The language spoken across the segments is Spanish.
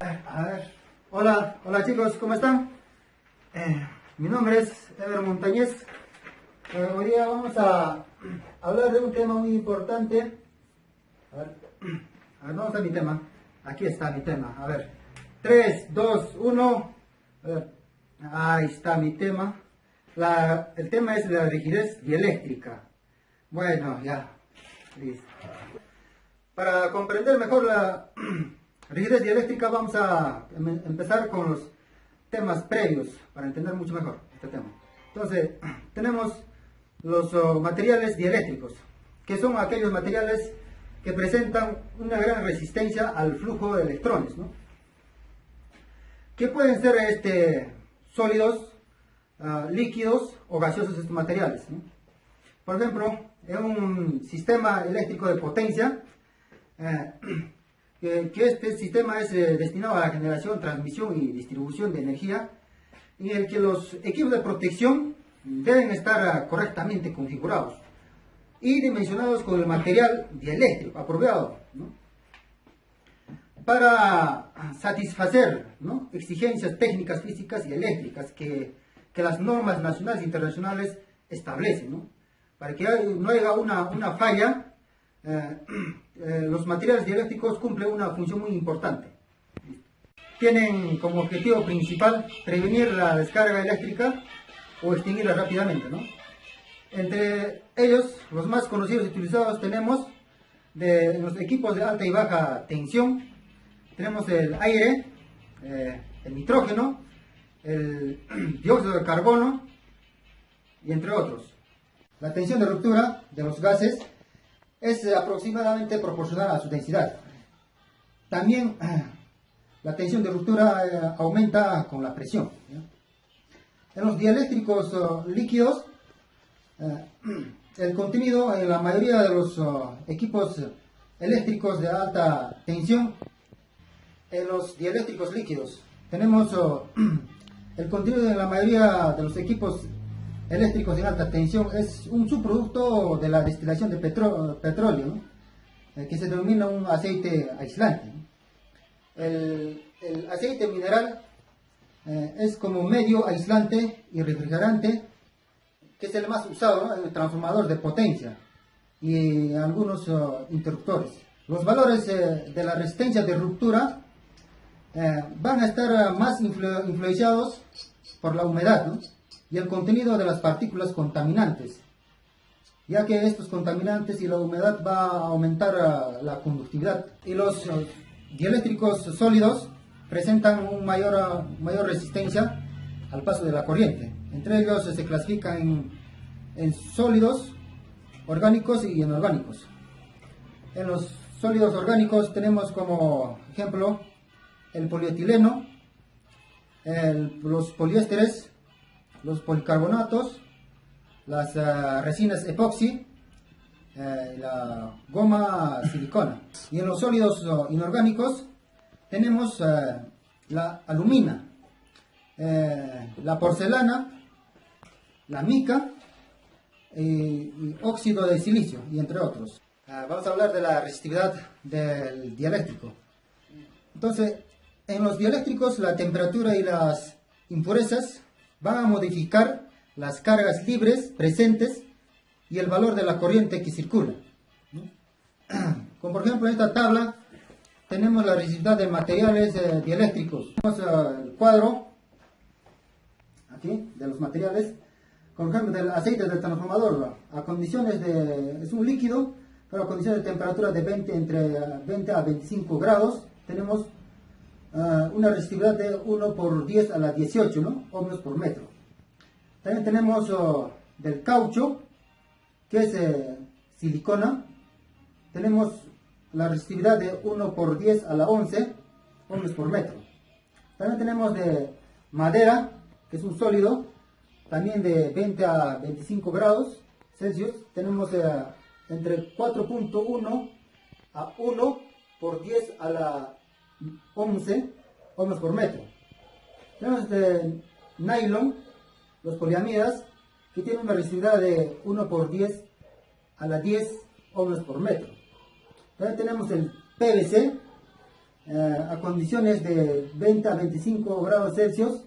A ver. Hola chicos, ¿cómo están? Mi nombre es Ever Montañez. Hoy día vamos a hablar de un tema muy importante. Vamos a mi tema. Aquí está mi tema. A ver, 3, 2, 1. A ver, ahí está mi tema. El tema es la rigidez dieléctrica. Bueno, ya, listo. Para comprender mejor la rigidez dieléctrica vamos a empezar con los temas previos para entender mucho mejor este tema. Entonces, tenemos los materiales dieléctricos, que son aquellos materiales que presentan una gran resistencia al flujo de electrones, ¿no? Que pueden ser sólidos, líquidos o gaseosos estos materiales, ¿no? Por ejemplo, en un sistema eléctrico de potencia, que este sistema es destinado a la generación, transmisión y distribución de energía, en el que los equipos de protección deben estar correctamente configurados y dimensionados con el material dieléctrico apropiado, ¿no? Para satisfacer, ¿no?, exigencias técnicas, físicas y eléctricas que las normas nacionales e internacionales establecen, ¿no? Para que no haya una falla. Los materiales dieléctricos cumplen una función muy importante. Tienen como objetivo principal prevenir la descarga eléctrica o extinguirla rápidamente, ¿no? Entre ellos, los más conocidos y utilizados tenemos de los equipos de alta y baja tensión. Tenemos el aire, el nitrógeno, el dióxido de carbono y entre otros. La tensión de ruptura de los gases es aproximadamente proporcional a su densidad. También la tensión de ruptura aumenta con la presión, ¿ya? En los dieléctricos líquidos, el contenido en la mayoría de los equipos eléctricos de alta tensión, en los dieléctricos líquidos, tenemos el contenido en la mayoría de los equipos eléctricos de alta tensión es un subproducto de la destilación de petróleo, ¿no?, que se denomina un aceite aislante. El aceite mineral es como medio aislante y refrigerante, que es el más usado, ¿no?, en el transformador de potencia y algunos interruptores. Los valores de la resistencia de ruptura van a estar más influenciados por la humedad, ¿no?, y el contenido de las partículas contaminantes, ya que estos contaminantes y la humedad va a aumentar la conductividad. Y los dieléctricos sólidos presentan mayor resistencia al paso de la corriente. Entre ellos se clasifican en sólidos, orgánicos y inorgánicos. En los sólidos orgánicos tenemos como ejemplo el polietileno, los poliésteres, los policarbonatos, las resinas epoxi, la goma silicona. Y en los sólidos inorgánicos tenemos la alumina, la porcelana, la mica y óxido de silicio, y entre otros. Vamos a hablar de la resistividad del dieléctrico. Entonces, en los dieléctricos la temperatura y las impurezas van a modificar las cargas libres presentes y el valor de la corriente que circula, ¿no? Como por ejemplo en esta tabla tenemos la resistividad de materiales dieléctricos. Tenemos el cuadro aquí de los materiales, por ejemplo del aceite del transformador, a condiciones es un líquido, pero a condiciones de temperatura de entre 20 a 25 grados tenemos una resistividad de 1 por 10 a la 18, ¿no?, ohmios por metro. También tenemos del caucho, que es silicona. Tenemos la resistividad de 1 por 10 a la 11 ohmios por metro. También tenemos de madera, que es un sólido, también de 20 a 25 grados Celsius. Tenemos entre 4.1 a 1 por 10 a la 11 ohmios por metro. Tenemos de nylon, los poliamidas, que tienen una resistividad de 1 por 10 a la 10 ohmios por metro. También tenemos el PVC, a condiciones de 20 a 25 grados Celsius,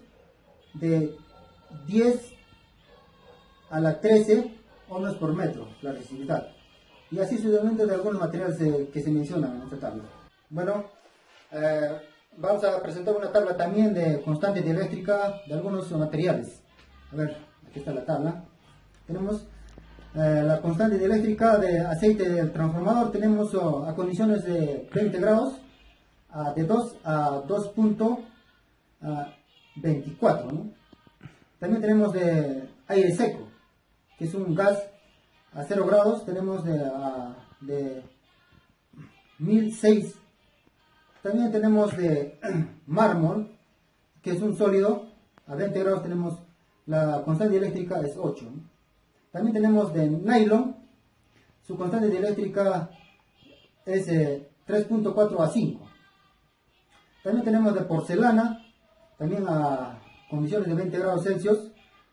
de 10 a la 13 ohmios por metro, la resistividad. Y así sucesivamente de algunos materiales que se mencionan en esta tabla. Bueno, vamos a presentar una tabla también de constante dieléctrica de algunos materiales. A ver, aquí está la tabla. Tenemos la constante dieléctrica de aceite del transformador. Tenemos a condiciones de 20 grados, de 2 a 2.24, ¿no? También tenemos de aire seco, que es un gas a 0 grados. Tenemos de 1006. También tenemos de mármol, que es un sólido, a 20 grados tenemos la constante dieléctrica es 8. También tenemos de nylon, su constante dieléctrica es 3.4 a 5. También tenemos de porcelana, también a condiciones de 20 grados Celsius,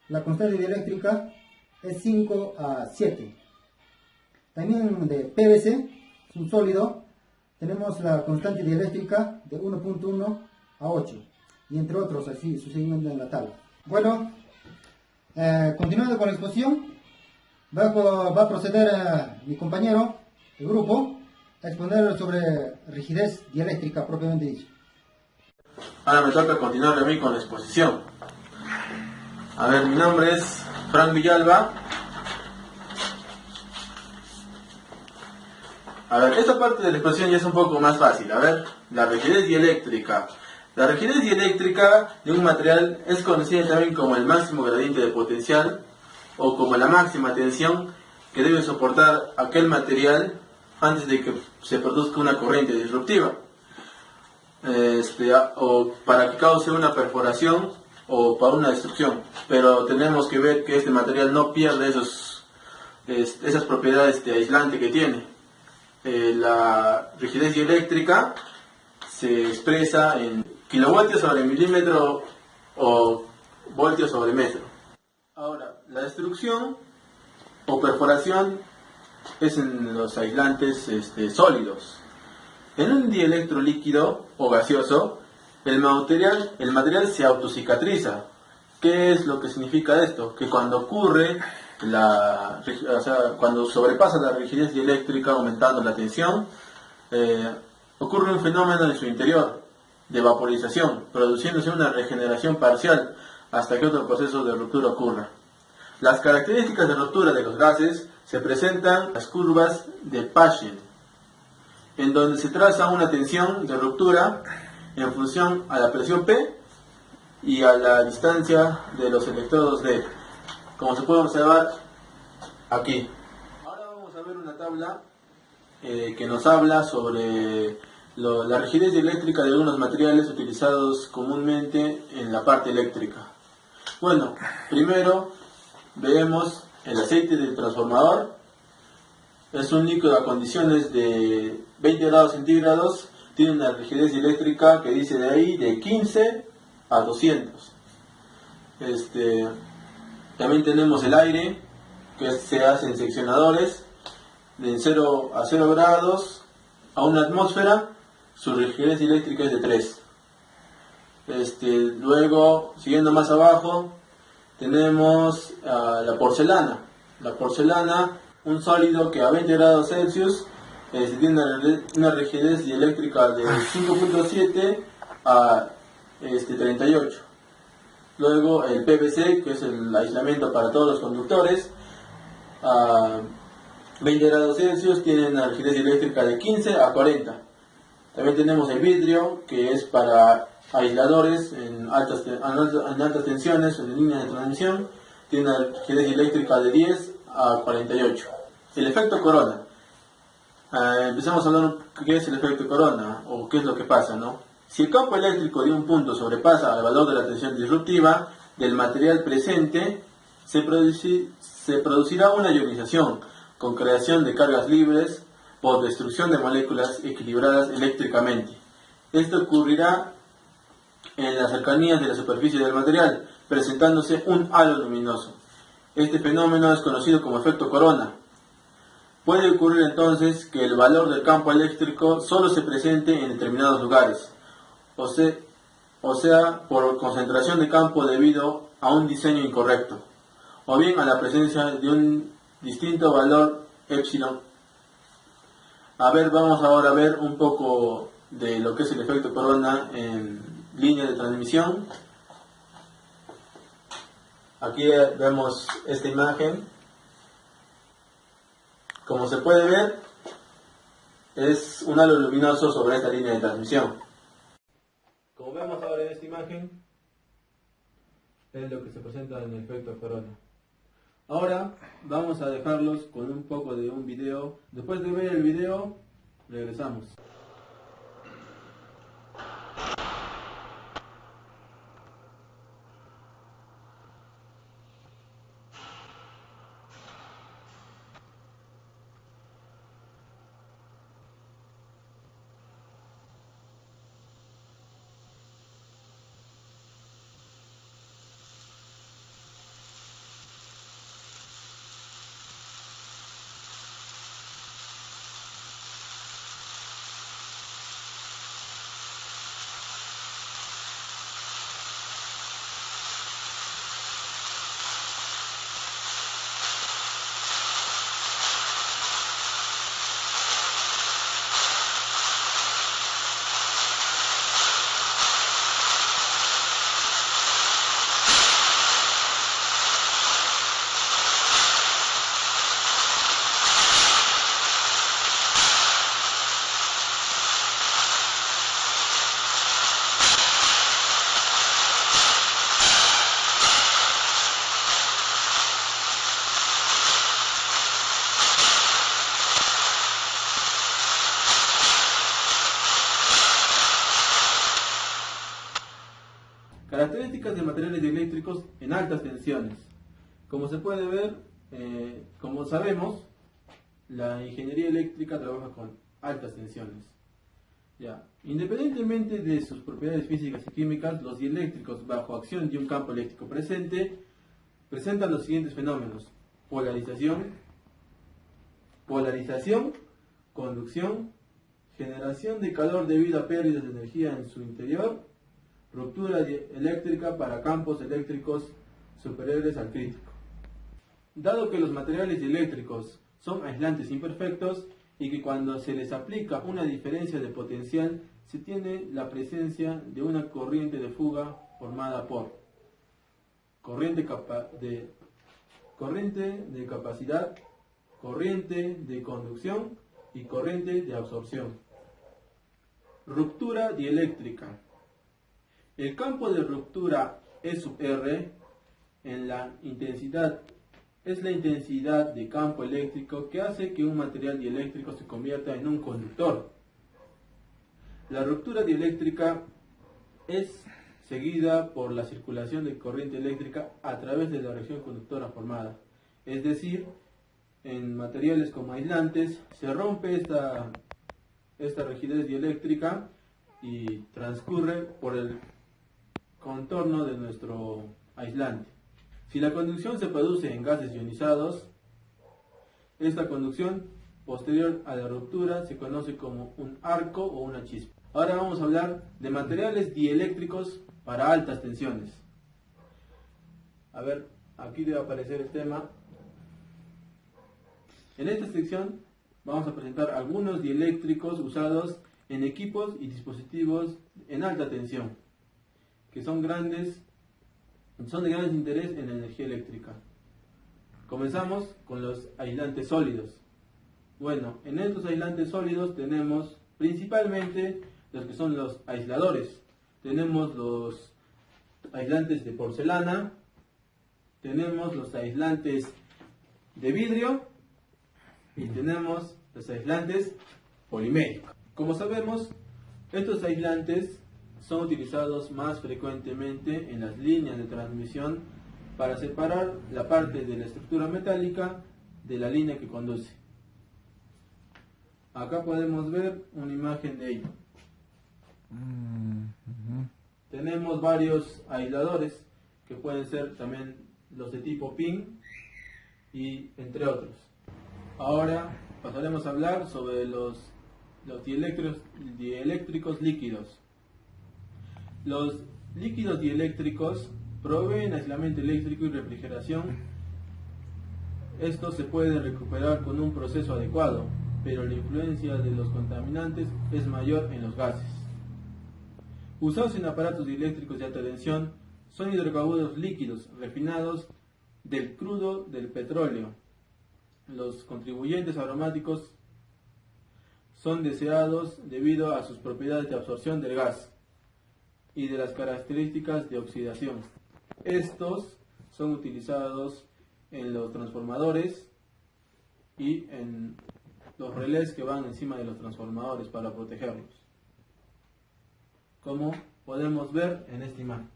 la constante dieléctrica es 5 a 7. También de PVC, es un sólido, tenemos la constante dieléctrica de 1.1 a 8, y entre otros, así sucesivamente en la tabla. Bueno, continuando con la exposición, va a proceder mi compañero de grupo a exponer sobre rigidez dieléctrica propiamente dicha. Ahora me toca continuar a mí con la exposición. A ver, mi nombre es Frank Villalba. A ver, esta parte de la exposición ya es un poco más fácil. A ver, la rigidez dieléctrica. La rigidez dieléctrica de un material es conocida también como el máximo gradiente de potencial o como la máxima tensión que debe soportar aquel material antes de que se produzca una corriente disruptiva, o para que cause una perforación o para una destrucción. Pero tenemos que ver que este material no pierde esas propiedades de aislante que tiene. La rigidez dieléctrica se expresa en kilovoltios sobre milímetro o voltios sobre metro. Ahora, la destrucción o perforación es en los aislantes sólidos. En un dielectro líquido o gaseoso, el material se autocicatriza. ¿Qué es lo que significa esto? Que cuando ocurre cuando sobrepasa la rigidez dieléctrica aumentando la tensión, ocurre un fenómeno en su interior de vaporización, produciéndose una regeneración parcial hasta que otro proceso de ruptura ocurra. Las características de ruptura de los gases se presentan en las curvas de Paschen, en donde se traza una tensión de ruptura en función a la presión P y a la distancia de los electrodos D, como se puede observar aquí. Ahora vamos a ver una tabla que nos habla sobre la rigidez dieléctrica de algunos materiales utilizados comúnmente en la parte eléctrica. Bueno, primero vemos el aceite del transformador. Es un líquido a condiciones de 20 grados centígrados, tiene una rigidez dieléctrica que dice de ahí de 15 a 200. También tenemos el aire, que se hace en seccionadores de 0 a 0 grados a una atmósfera, su rigidez dieléctrica es de 3. Luego, siguiendo más abajo, tenemos la porcelana. La porcelana, un sólido que a 20 grados Celsius tiene una rigidez dieléctrica de 5.7 a 38. Luego el PVC, que es el aislamiento para todos los conductores, a 20 grados Celsius tiene una rigidez dieléctrica de 15 a 40. También tenemos el vidrio, que es para aisladores en altas tensiones, en líneas de transmisión, tiene una rigidez dieléctrica de 10 a 48. El efecto corona. Empezamos a hablar qué es el efecto corona o qué es lo que pasa, ¿no? Si el campo eléctrico de un punto sobrepasa el valor de la tensión disruptiva del material presente, se producirá una ionización con creación de cargas libres por destrucción de moléculas equilibradas eléctricamente. Esto ocurrirá en las cercanías de la superficie del material, presentándose un halo luminoso. Este fenómeno es conocido como efecto corona. Puede ocurrir entonces que el valor del campo eléctrico solo se presente en determinados lugares, o sea, por concentración de campo debido a un diseño incorrecto, o bien a la presencia de un distinto valor epsilon. Vamos ahora a ver un poco de lo que es el efecto corona en línea de transmisión. Aquí vemos esta imagen. Como se puede ver, es un halo luminoso sobre esta línea de transmisión. Como vemos ahora en esta imagen, es lo que se presenta en el efecto corona. Ahora vamos a dejarlos con un poco de un video. Después de ver el video, regresamos. Características de materiales eléctricos en altas tensiones. Como se puede ver, como sabemos, la ingeniería eléctrica trabaja con altas tensiones. Independientemente de sus propiedades físicas y químicas, los dieléctricos bajo acción de un campo eléctrico presente presentan los siguientes fenómenos: polarización, conducción, generación de calor debido a pérdidas de energía en su interior, ruptura eléctrica para campos eléctricos superiores al crítico. Dado que los materiales eléctricos son aislantes imperfectos y que cuando se les aplica una diferencia de potencial se tiene la presencia de una corriente de fuga formada por corriente de capacidad, corriente de conducción y corriente de absorción. Ruptura dieléctrica. El campo de ruptura E sub R es la intensidad de campo eléctrico que hace que un material dieléctrico se convierta en un conductor. La ruptura dieléctrica es seguida por la circulación de corriente eléctrica a través de la reacción conductora formada. Es decir, en materiales como aislantes se rompe esta rigidez dieléctrica y transcurre por el contorno de nuestro aislante. Si la conducción se produce en gases ionizados, esta conducción posterior a la ruptura se conoce como un arco o una chispa. Ahora vamos a hablar de materiales dieléctricos para altas tensiones. Aquí debe aparecer el tema. En esta sección vamos a presentar algunos dieléctricos usados en equipos y dispositivos en alta tensión, que son de gran interés en la energía eléctrica. Comenzamos con los aislantes sólidos. En estos aislantes sólidos tenemos principalmente los que son los aisladores. Tenemos los aislantes de porcelana, tenemos los aislantes de vidrio y tenemos los aislantes poliméricos. Como sabemos, estos aislantes son utilizados más frecuentemente en las líneas de transmisión para separar la parte de la estructura metálica de la línea que conduce. Acá podemos ver una imagen de ello. Tenemos varios aisladores que pueden ser también los de tipo PIN y entre otros. Ahora pasaremos a hablar sobre los dieléctricos líquidos. Los líquidos dieléctricos proveen aislamiento eléctrico y refrigeración. Estos se pueden recuperar con un proceso adecuado, pero la influencia de los contaminantes es mayor en los gases. Usados en aparatos dieléctricos de alta tensión, son hidrocarburos líquidos refinados del crudo del petróleo. Los contribuyentes aromáticos son deseados debido a sus propiedades de absorción del gas y de las características de oxidación. Estos son utilizados en los transformadores y en los relés que van encima de los transformadores para protegerlos, como podemos ver en esta imagen.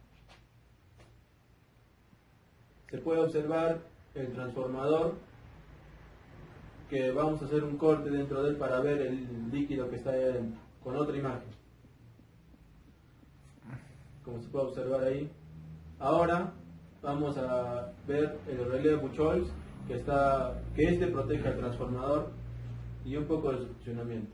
Se puede observar el transformador, que vamos a hacer un corte dentro de él para ver el líquido que está ahí adentro, con otra imagen, como se puede observar ahí. Ahora vamos a ver el relé Buchholz, que este protege al transformador y un poco de su funcionamiento.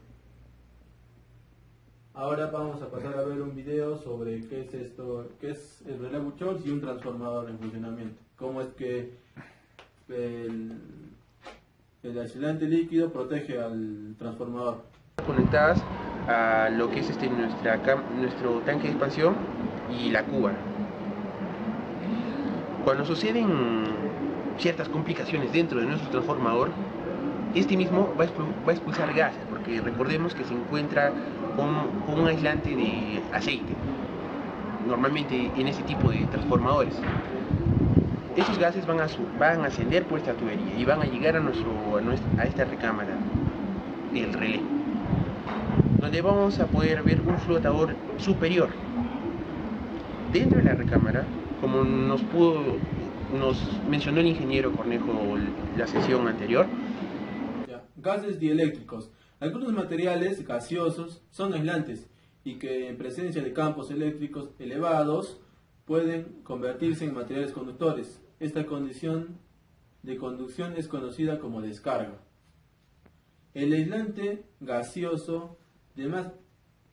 Ahora vamos a pasar a ver un video sobre qué es esto, qué es el relé Buchholz y un transformador en funcionamiento. Cómo es que el aislante líquido protege al transformador. Conectadas a lo que es nuestro tanque de expansión y la cuba. Cuando suceden ciertas complicaciones dentro de nuestro transformador, este mismo va a expulsar gases, porque recordemos que se encuentra con un aislante de aceite, normalmente en este tipo de transformadores. Esos gases van a ascender por esta tubería y van a llegar a esta recámara, el relé, donde vamos a poder ver un flotador superior. Dentro de la recámara, como nos mencionó el ingeniero Cornejo la sesión anterior, gases dieléctricos. Algunos materiales gaseosos son aislantes y que en presencia de campos eléctricos elevados pueden convertirse en materiales conductores. Esta condición de conducción es conocida como descarga. El aislante gaseoso de más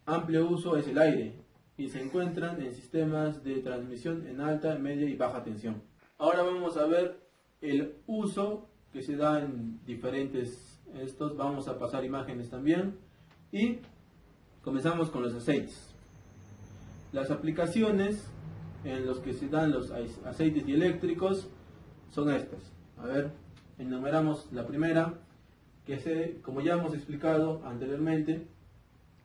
amplio uso es el aire y se encuentran en sistemas de transmisión en alta, media y baja tensión. Ahora vamos a ver el uso que se da en diferentes estos. Vamos a pasar imágenes también y comenzamos con los aceites. Las aplicaciones en los que se dan los aceites dieléctricos son estas. A ver, enumeramos la primera, que como ya hemos explicado anteriormente,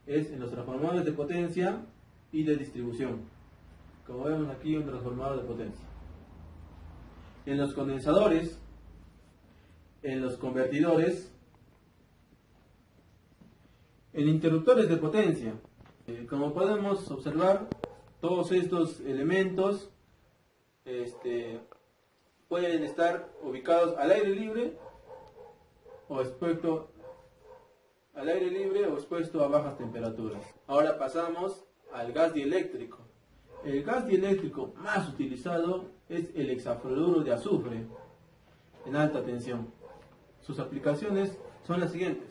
es en los transformadores de potencia y de distribución. Como vemos aquí, un transformador de potencia. En los condensadores, en los convertidores, en interruptores de potencia. Como podemos observar, todos estos elementos pueden estar ubicados al aire libre o expuesto a bajas temperaturas. Ahora pasamos al gas dieléctrico. El gas dieléctrico más utilizado es el hexafluoruro de azufre en alta tensión. Sus aplicaciones son las siguientes.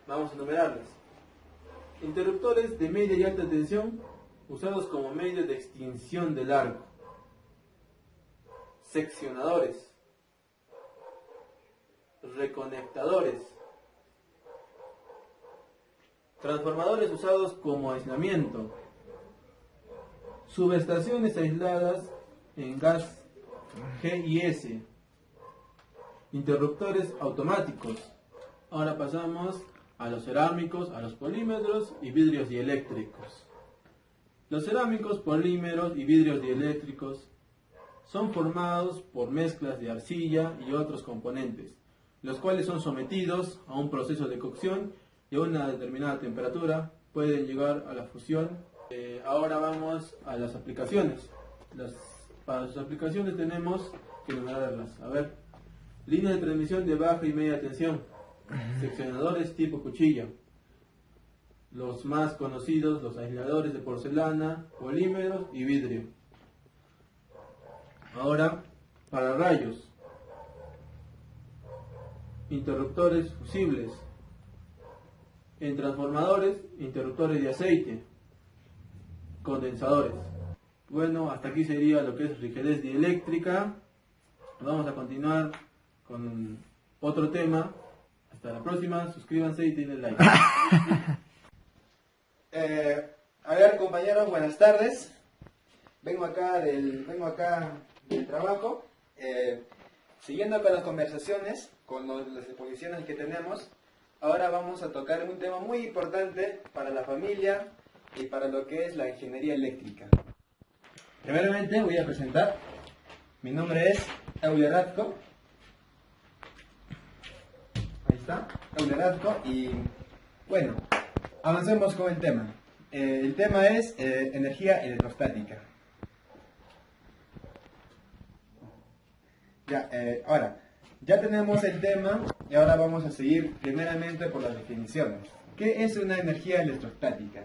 Vamos a enumerarlas. Interruptores de media y alta tensión usados como medio de extinción del arco. Seccionadores. Reconectadores. Transformadores usados como aislamiento. Subestaciones aisladas en gas GIS. Interruptores automáticos. Ahora pasamos a los cerámicos, a los polímeros y vidrios dieléctricos. Los cerámicos, polímeros y vidrios dieléctricos son formados por mezclas de arcilla y otros componentes, los cuales son sometidos a un proceso de cocción y a una determinada temperatura pueden llegar a la fusión. Ahora vamos a las aplicaciones. Para sus aplicaciones tenemos que enumerarlas. A ver, línea de transmisión de baja y media tensión, seccionadores tipo cuchilla, los más conocidos, los aisladores de porcelana, polímeros y vidrio. Ahora, para rayos, interruptores fusibles. En transformadores, interruptores de aceite, condensadores. Bueno, hasta aquí sería lo que es rigidez dieléctrica. Vamos a continuar con otro tema. Hasta la próxima, suscríbanse y denle like. A ver, compañeros, buenas tardes. Vengo acá del trabajo. Siguiendo con las conversaciones, con las exposiciones que tenemos, ahora vamos a tocar un tema muy importante para la familia y para lo que es la ingeniería eléctrica. Primeramente voy a presentar. Mi nombre es Euler Radko. Ahí está, Euler Radko. Y bueno, avancemos con el tema. El tema es energía electrostática. Ahora, ya tenemos el tema y ahora vamos a seguir primeramente por las definiciones. ¿Qué es una energía electrostática?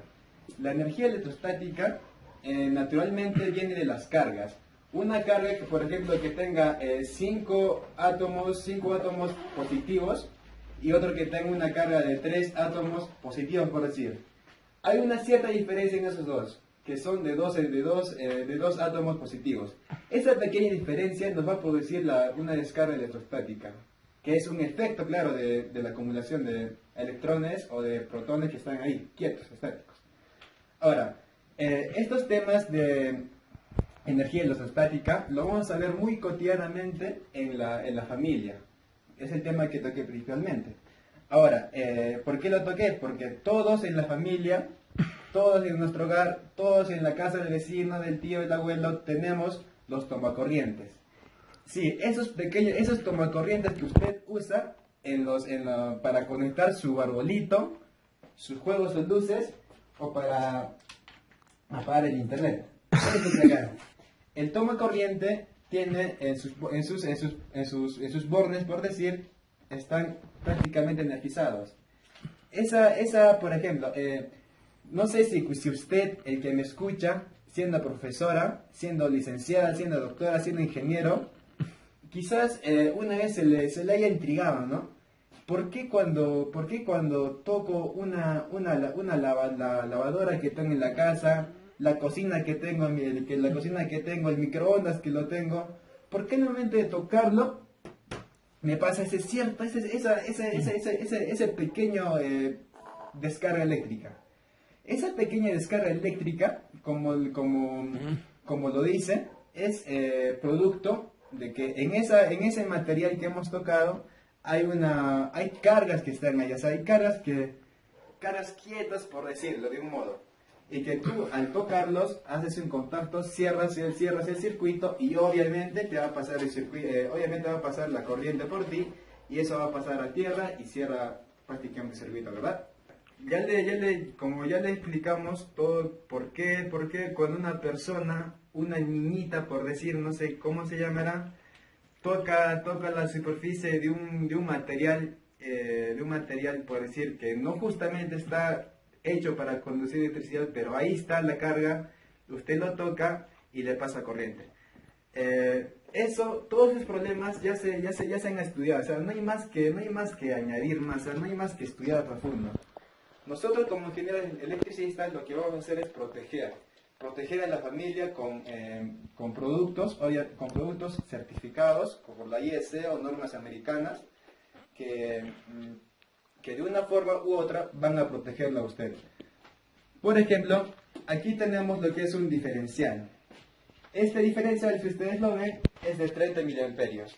La energía electrostática naturalmente viene de las cargas. Una carga que, por ejemplo, que tenga 5 átomos positivos y otro que tenga una carga de 3 átomos positivos, por decir. Hay una cierta diferencia en esos dos, que son de dos átomos positivos. Esa pequeña diferencia nos va a producir una descarga electrostática, que es un efecto, claro, de la acumulación de electrones o de protones que están ahí, quietos, estáticos. Ahora, estos temas de energía electrostática lo vamos a ver muy cotidianamente en la familia. Es el tema que toqué principalmente. Ahora, ¿por qué lo toqué? Porque todos en la familia, todos en nuestro hogar, todos en la casa del vecino, del tío, del abuelo, tenemos los tomacorrientes. Sí, esos tomacorrientes que usted usa para conectar su arbolito, sus juegos de luces o para apagar el internet. El tomacorriente tiene en sus bornes, por decir, están prácticamente energizados. Por ejemplo, no sé si usted, el que me escucha, siendo profesora, siendo licenciada, siendo doctora, siendo ingeniero, quizás una vez se le haya intrigado, ¿no? ¿Por qué cuando toco la lavadora que tengo en la casa, la cocina que tengo, el microondas que lo tengo, ¿por qué en el momento de tocarlo me pasa ese pequeño descarga eléctrica? Esa pequeña descarga eléctrica, como lo dice, es producto de que en ese material que hemos tocado hay cargas que están ahí, o sea, hay cargas quietas, por decirlo de un modo, y que tú al tocarlos haces un contacto, cierras el circuito y obviamente te va a pasar la corriente por ti y eso va a pasar a tierra y cierra prácticamente el circuito, ¿verdad? Como ya le explicamos todo por qué cuando una persona, una niñita por decir, no sé cómo se llamará, toca la superficie de un material por decir que no justamente está hecho para conducir electricidad, pero ahí está la carga, usted lo toca y le pasa corriente. Todos esos problemas ya se han estudiado, o sea, no hay más que añadir más, o sea, no hay más que estudiar a profundo. Nosotros como ingenieros electricistas lo que vamos a hacer es proteger a la familia con productos certificados por la IEC o normas americanas que de una forma u otra van a protegerlo a usted. Por ejemplo, aquí tenemos lo que es un diferencial. Este diferencial, si ustedes lo ven, es de 30 miliamperios.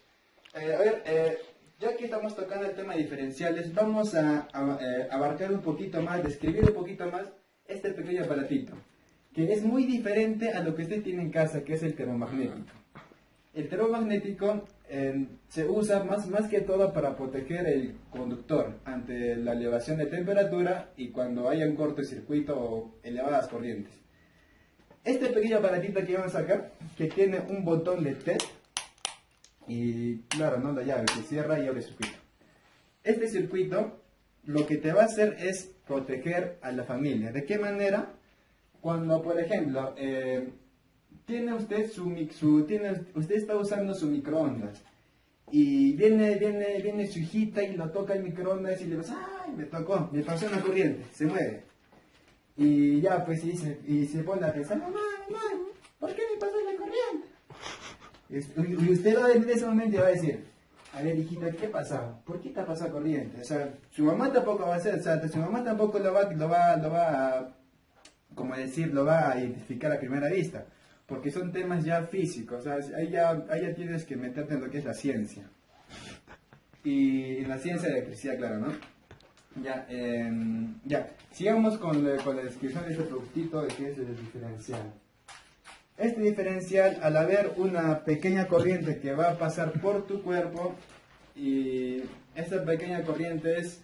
Ya que estamos tocando el tema de diferenciales, vamos a abarcar un poquito más, describir un poquito más este pequeño aparatito, que es muy diferente a lo que usted tiene en casa, que es el termomagnético. El termomagnético se usa más que todo para proteger el conductor ante la elevación de temperatura y cuando haya un cortocircuito o elevadas corrientes. Este pequeño aparatito que vamos a sacar, que tiene un botón de TED y claro, no la llave que cierra y abre el circuito. Este circuito lo que te va a hacer es proteger a la familia. ¿De qué manera? Cuando, por ejemplo, usted está usando su microondas Y viene su hijita y lo toca el microondas y le pasa, ¡ay! Me tocó, me pasó una corriente, se mueve. Y ya, pues, y se pone a pensar, mamá, ¿por qué me pasó la corriente? Y usted va en ese momento va a decir, a ver, hijita, ¿qué pasó? ¿Por qué te ha pasado corriente? O sea, su mamá tampoco va a hacer, o sea, su mamá tampoco lo va a, como decir, lo va a identificar a primera vista. Porque son temas ya físicos, o sea, ahí ya tienes que meterte en lo que es la ciencia. Y en la ciencia de electricidad, claro, ¿no? Ya, sigamos con la descripción de este productito de qué es el diferencial. Este diferencial, al haber una pequeña corriente que va a pasar por tu cuerpo, y esta pequeña corriente es,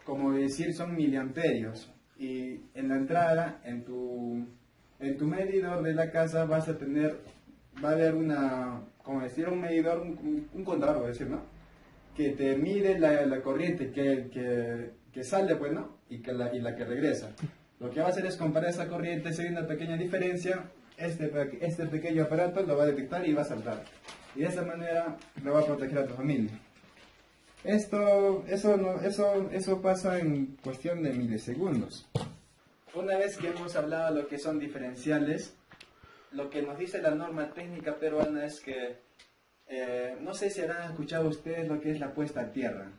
como decir, son miliamperios. Y en la entrada, en tu medidor de la casa va a haber como decir, un medidor, un contador, voy a decir, ¿no? Que te mide la corriente que sale, pues, ¿no? Y la que regresa. Lo que va a hacer es comparar esa corriente, si hay una pequeña diferencia, este pequeño aparato lo va a detectar y va a saltar. Y de esa manera lo va a proteger a tu familia. Eso pasa en cuestión de milisegundos. Una vez que hemos hablado de lo que son diferenciales, lo que nos dice la norma técnica peruana es que, no sé si habrán escuchado ustedes lo que es la puesta a tierra.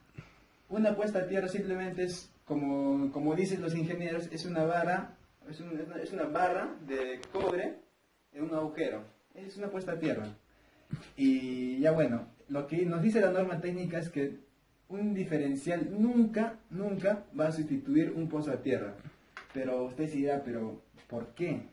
Una puesta a tierra simplemente es, como dicen los ingenieros, es una barra de cobre en un agujero. Es una puesta a tierra. Y ya bueno, lo que nos dice la norma técnica es que un diferencial nunca va a sustituir un pozo a tierra. Pero usted se dirá, ¿pero por qué?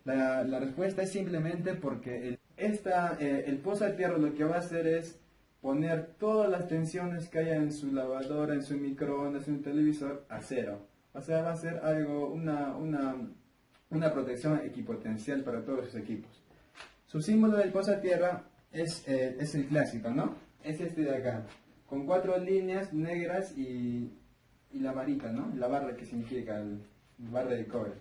La respuesta es simplemente porque el pozo a tierra lo que va a hacer es poner todas las tensiones que haya en su lavadora, en su microondas, en su televisor a cero. O sea, va a ser algo, una protección equipotencial para todos sus equipos. Su símbolo del pozo a tierra es el clásico, ¿no? Es este de acá, con 4 líneas negras y la varita, ¿no? La barra que significa el barra de cobre.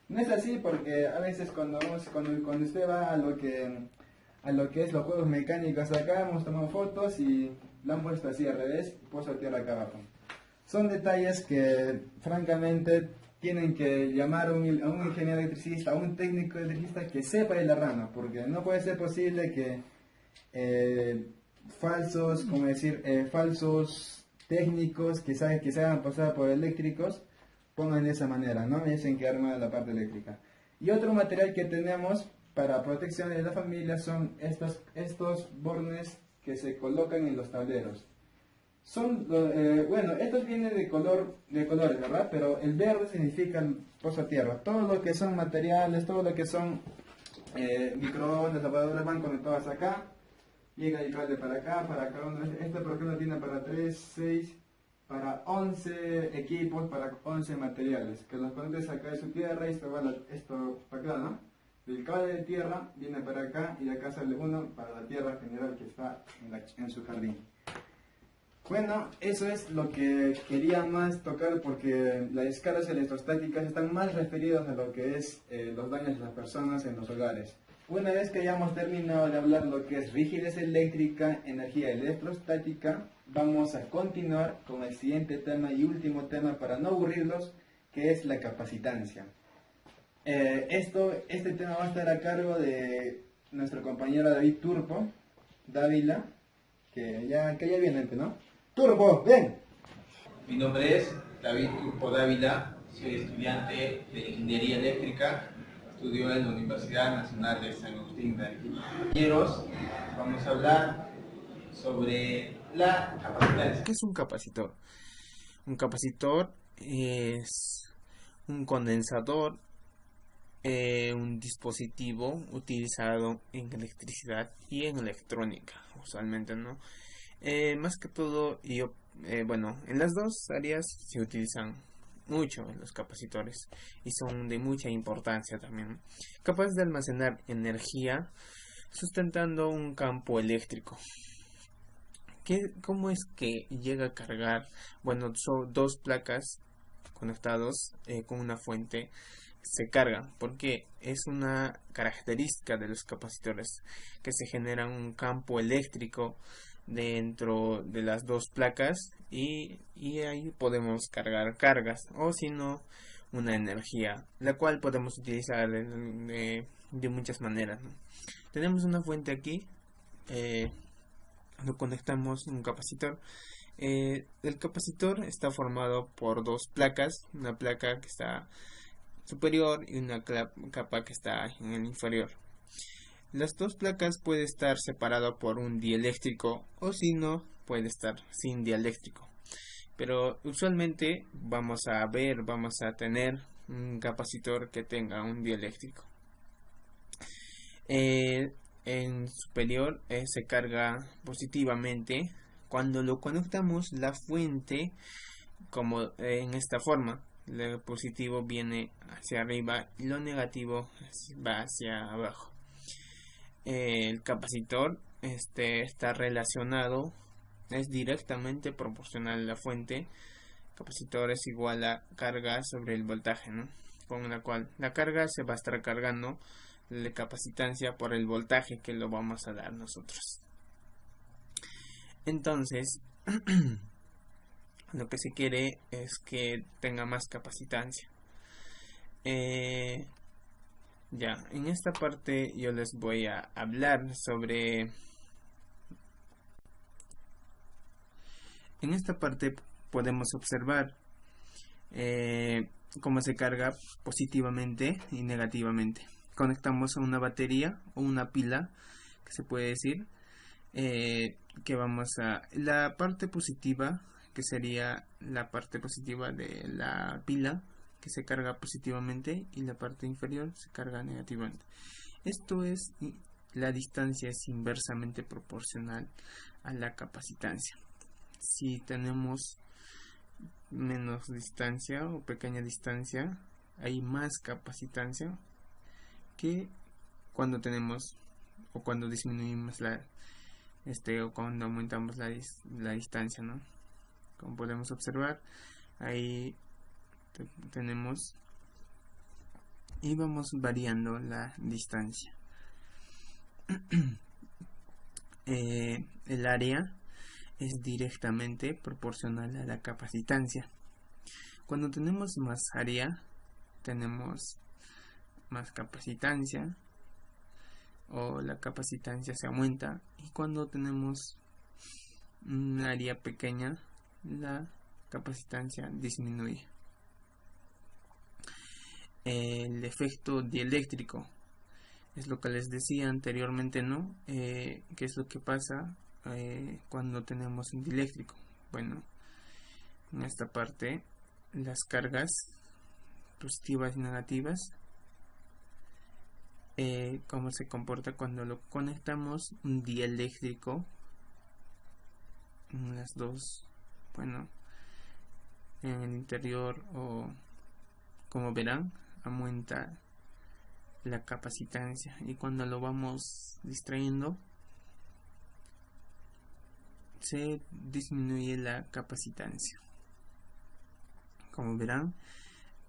No es así porque a veces cuando usted va a lo que es los juegos mecánicos acá, hemos tomado fotos y la han puesto así al revés, pozo a tierra acá abajo. Son detalles que francamente tienen que llamar a un ingeniero electricista, a un técnico electricista que sepa de la rama, porque no puede ser posible que falsos técnicos que se hagan pasar por eléctricos pongan de esa manera, ¿no? Es en que arma la parte eléctrica. Y otro material que tenemos para protección de la familia son estos bornes que se colocan en los tableros. Estos vienen de colores, ¿verdad? Pero el verde significa el pozo a tierra. Todo lo que son materiales, todo lo que son microondas, lavadoras van conectadas acá. Llega el cable para acá. Este por ejemplo tiene para 3, 6, para 11 equipos, para 11 materiales. Que los conectes acá de su tierra y esto para acá, ¿no? El cable de tierra viene para acá y de acá sale uno para la tierra general que está en su jardín. Bueno, eso es lo que quería más tocar porque las escalas electrostáticas están más referidas a lo que es los daños de las personas en los hogares. Una vez que hayamos terminado de hablar lo que es rigidez eléctrica, energía electrostática, vamos a continuar con el siguiente tema y último tema para no aburrirlos, que es la capacitancia. Este tema va a estar a cargo de nuestro compañero David Turpo Dávila, que ya viene, ¿no? Turpo, ven. Mi nombre es David Turpo Dávila, soy estudiante de Ingeniería Eléctrica, estudio en la Universidad Nacional de San Agustín de Arequipa. Compañeros, vamos a hablar sobre la capacitancia. ¿Qué es un capacitor? Un capacitor es un condensador, un dispositivo utilizado en electricidad y en electrónica, usualmente, ¿no? Más que todo, en las dos áreas se utilizan mucho los capacitores y son de mucha importancia también, capaces de almacenar energía sustentando un campo eléctrico. ¿Cómo es que llega a cargar? Bueno, son dos placas conectados con una fuente, se cargan porque es una característica de los capacitores que se genera un campo eléctrico dentro de las dos placas y ahí podemos cargar cargas, o si no, una energía, la cual podemos utilizar de muchas maneras, ¿no? Tenemos una fuente aquí, lo conectamos en un capacitor. El capacitor está formado por dos placas, una placa que está superior y una capa que está en el inferior. Las dos placas puede estar separado por un dieléctrico, o si no, puede estar sin dieléctrico. Pero usualmente vamos a tener un capacitor que tenga un dieléctrico. En superior se carga positivamente. Cuando lo conectamos, la fuente, como en esta forma, lo positivo viene hacia arriba y lo negativo va hacia abajo. El capacitor está relacionado, es directamente proporcional a la fuente. El capacitor es igual a carga sobre el voltaje, ¿no? Con la cual la carga se va a estar cargando la capacitancia por el voltaje que lo vamos a dar nosotros. Entonces, lo que se quiere es que tenga más capacitancia. Ya, en esta parte yo les voy a hablar sobre... En esta parte podemos observar cómo se carga positivamente y negativamente. Conectamos a una batería o una pila, que se puede decir, que vamos a... La parte positiva, que sería la parte positiva de la pila, que se carga positivamente, y la parte inferior se carga negativamente. Esto es, la distancia es inversamente proporcional a la capacitancia. Si tenemos menos distancia o pequeña distancia, hay más capacitancia que cuando tenemos o cuando disminuimos o cuando aumentamos la distancia, ¿no? Como podemos observar, ahí tenemos y vamos variando la distancia. El área es directamente proporcional a la capacitancia. Cuando tenemos más área, tenemos más capacitancia, o la capacitancia se aumenta, y cuando tenemos un área pequeña, la capacitancia disminuye. El efecto dieléctrico es lo que les decía anteriormente, ¿no? ¿Qué es lo que pasa cuando tenemos un dieléctrico? Bueno, en esta parte las cargas positivas y negativas, cómo se comporta cuando lo conectamos un dieléctrico en las dos, bueno, en el interior, o como verán, aumenta la capacitancia, y cuando lo vamos distrayendo se disminuye la capacitancia. Como verán,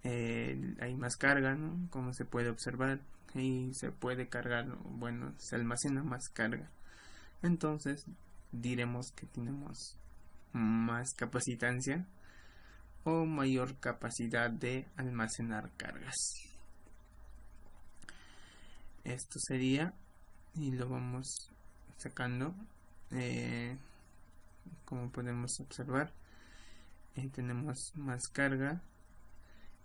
hay más carga, ¿no? Como se puede observar, y se puede cargar, bueno, se almacena más carga. Entonces diremos que tenemos más capacitancia o mayor capacidad de almacenar cargas. Esto sería, y lo vamos sacando, como podemos observar, tenemos más carga.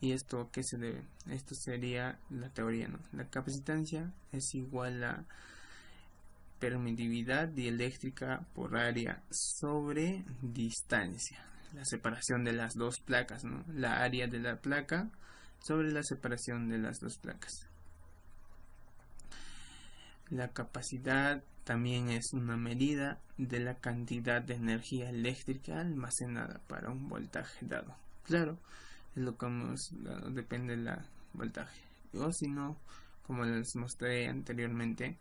¿Y esto qué se debe? Esto sería la teoría, ¿no? La capacitancia es igual a permitividad dieléctrica por área sobre distancia. La separación de las dos placas, ¿no? La área de la placa sobre la separación de las dos placas. La capacidad también es una medida de la cantidad de energía eléctrica almacenada para un voltaje dado. Claro, es lo que depende del voltaje. O si no, como les mostré anteriormente,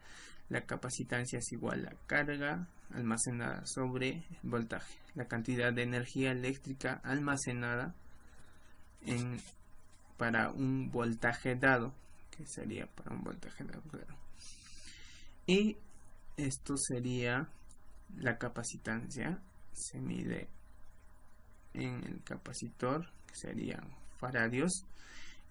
la capacitancia es igual a carga almacenada sobre voltaje. La cantidad de energía eléctrica almacenada para un voltaje dado, que sería para un voltaje dado, claro. Y esto sería La capacitancia se mide en el capacitor, que serían faradios,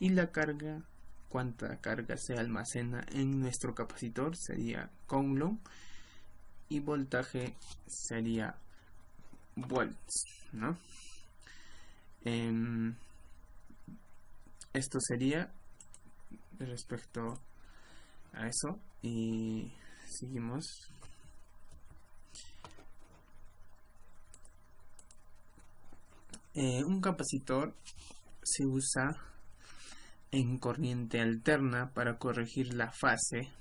y la carga, cuánta carga se almacena en nuestro capacitor, sería coulomb, y voltaje sería volts, ¿no? Esto sería respecto a eso, y seguimos. Un capacitor se usa en corriente alterna para corregir la fase,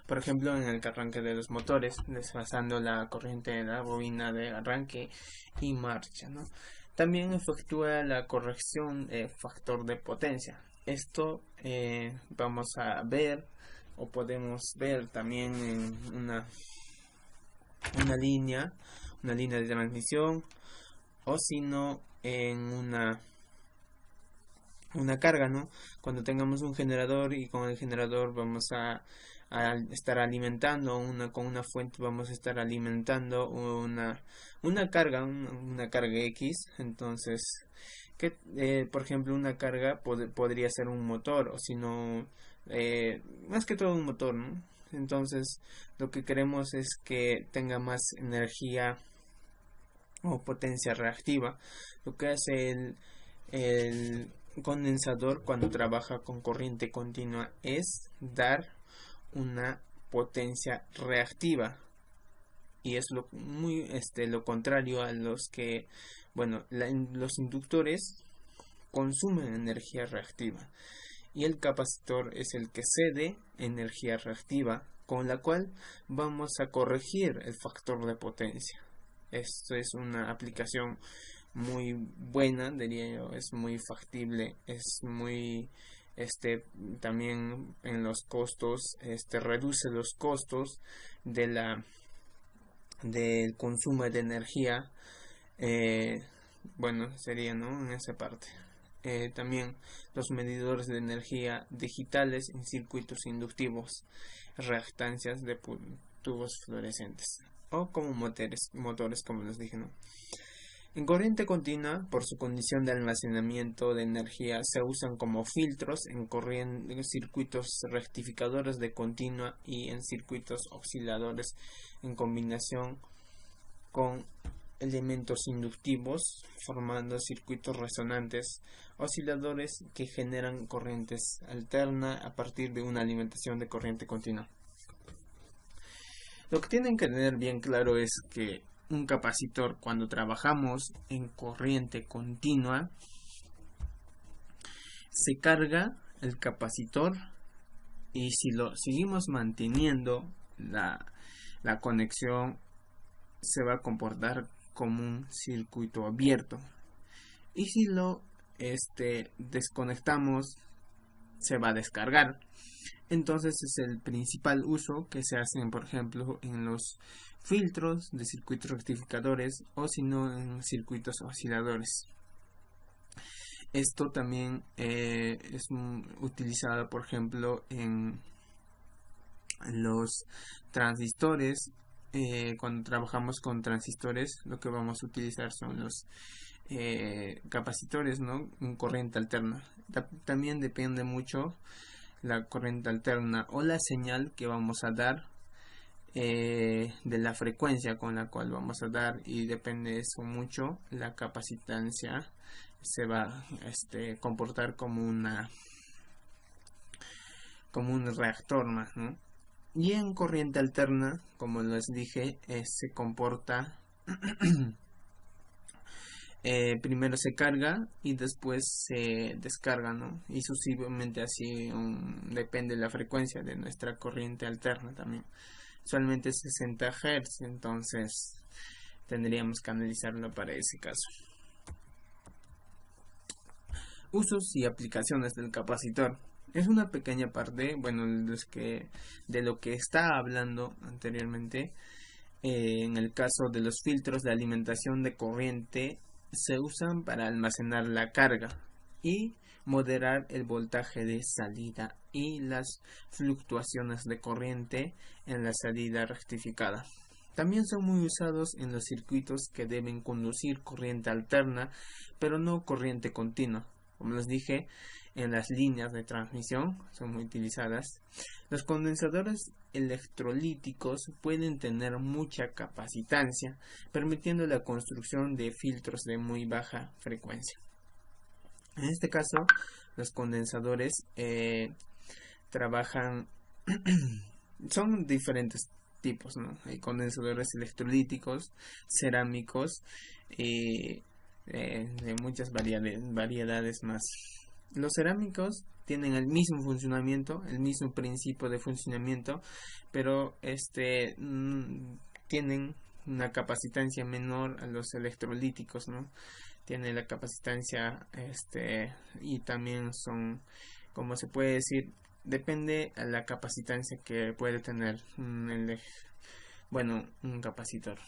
por ejemplo en el arranque de los motores, desfasando la corriente de la bobina de arranque y marcha, ¿no? También efectúa la corrección de factor de potencia. Esto vamos a ver, o podemos ver también en una línea de transmisión, o si no en una carga, ¿no? Cuando tengamos un generador y con el generador vamos a estar alimentando con una fuente, vamos a estar alimentando una carga X. Entonces, por ejemplo, una carga podría ser un motor, o si no, más que todo un motor, ¿no? Entonces, lo que queremos es que tenga más energía o potencia reactiva. Lo que hace el condensador cuando trabaja con corriente continua es dar una potencia reactiva, y es lo contrario a los que, los inductores consumen energía reactiva, y el capacitor es el que cede energía reactiva, con la cual vamos a corregir el factor de potencia. Esto es una aplicación muy buena, diría yo, es muy factible, es muy también en los costos, reduce los costos del consumo de energía, sería, ¿no?, en esa parte. También los medidores de energía digitales en circuitos inductivos, reactancias de tubos fluorescentes, o como motores como les dije, ¿no? En corriente continua, por su condición de almacenamiento de energía, se usan como filtros en circuitos rectificadores de continua y en circuitos osciladores, en combinación con elementos inductivos, formando circuitos resonantes osciladores que generan corrientes alternas a partir de una alimentación de corriente continua. Lo que tienen que tener bien claro es que un capacitor, cuando trabajamos en corriente continua, se carga el capacitor, y si lo seguimos manteniendo, la conexión se va a comportar como un circuito abierto, y si lo desconectamos, se va a descargar. Entonces es el principal uso que se hace, por ejemplo, en los filtros de circuitos rectificadores, o si no en circuitos osciladores. Esto también es utilizado, por ejemplo, en los transistores. Cuando trabajamos con transistores, lo que vamos a utilizar son los capacitores, ¿no?, en corriente alterna. También depende mucho la corriente alterna o la señal que vamos a dar, de la frecuencia con la cual vamos a dar, y depende de eso mucho. La capacitancia se va a comportar como un reactor más, ¿no? Y en corriente alterna, como les dije, se comporta primero se carga y después se descarga, ¿no? Y sucesivamente así, depende de la frecuencia de nuestra corriente alterna también. Usualmente 60 Hz, entonces tendríamos que analizarlo para ese caso. Usos y aplicaciones del capacitor. Es una pequeña parte, de lo que estaba hablando anteriormente. En el caso de los filtros de alimentación de corriente, se usan para almacenar la carga, y moderar el voltaje de salida y las fluctuaciones de corriente en la salida rectificada. También son muy usados en los circuitos que deben conducir corriente alterna, pero no corriente continua. Como les dije, en las líneas de transmisión son muy utilizadas. Los condensadores electrolíticos pueden tener mucha capacitancia, permitiendo la construcción de filtros de muy baja frecuencia. En este caso, los condensadores trabajan, son diferentes tipos, ¿no? Hay condensadores electrolíticos, cerámicos, de muchas variedades más. Los cerámicos tienen el mismo funcionamiento, el mismo principio de funcionamiento, pero tienen una capacitancia menor a los electrolíticos, ¿no? Tienen la capacitancia y también son, como se puede decir, depende a la capacitancia que puede tener un capacitor.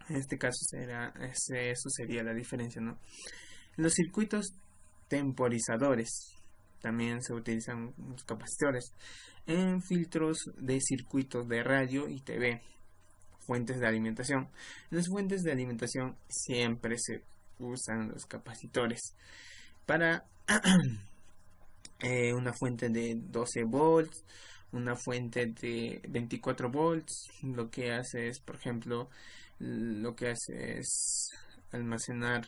En este caso eso sería la diferencia, ¿no? Los circuitos temporizadores también se utilizan los capacitores en filtros de circuitos de radio y TV. Fuentes de alimentación. En las fuentes de alimentación siempre se usan los capacitores. Para una fuente de 12 volts, una fuente de 24 volts, lo que hace es, por ejemplo, almacenar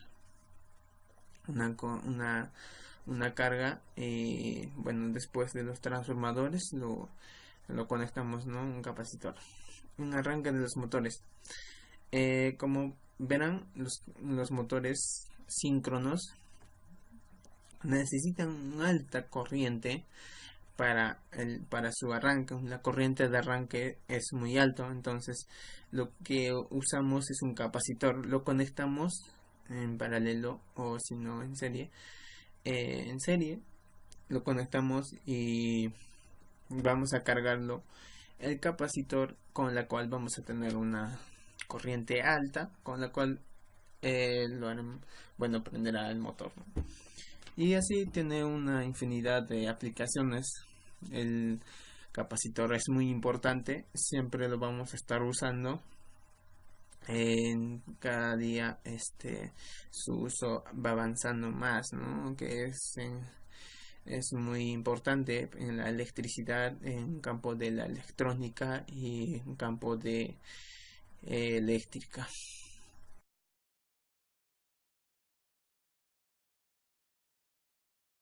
una carga. Después de los transformadores lo conectamos, ¿no? Un capacitor. Un arranque de los motores. Como verán, los motores síncronos necesitan una alta corriente para su arranque. La corriente de arranque es muy alta, entonces lo que usamos es un capacitor. Lo conectamos en paralelo o si no en serie. En serie lo conectamos y vamos a cargarlo el capacitor, con la cual vamos a tener una corriente alta, con la cual prenderá el motor, ¿no? Y así tiene una infinidad de aplicaciones. El capacitor es muy importante, siempre lo vamos a estar usando. En cada día su uso va avanzando más, ¿no? Que es muy importante en la electricidad, en campo de la electrónica y en campo de eléctrica.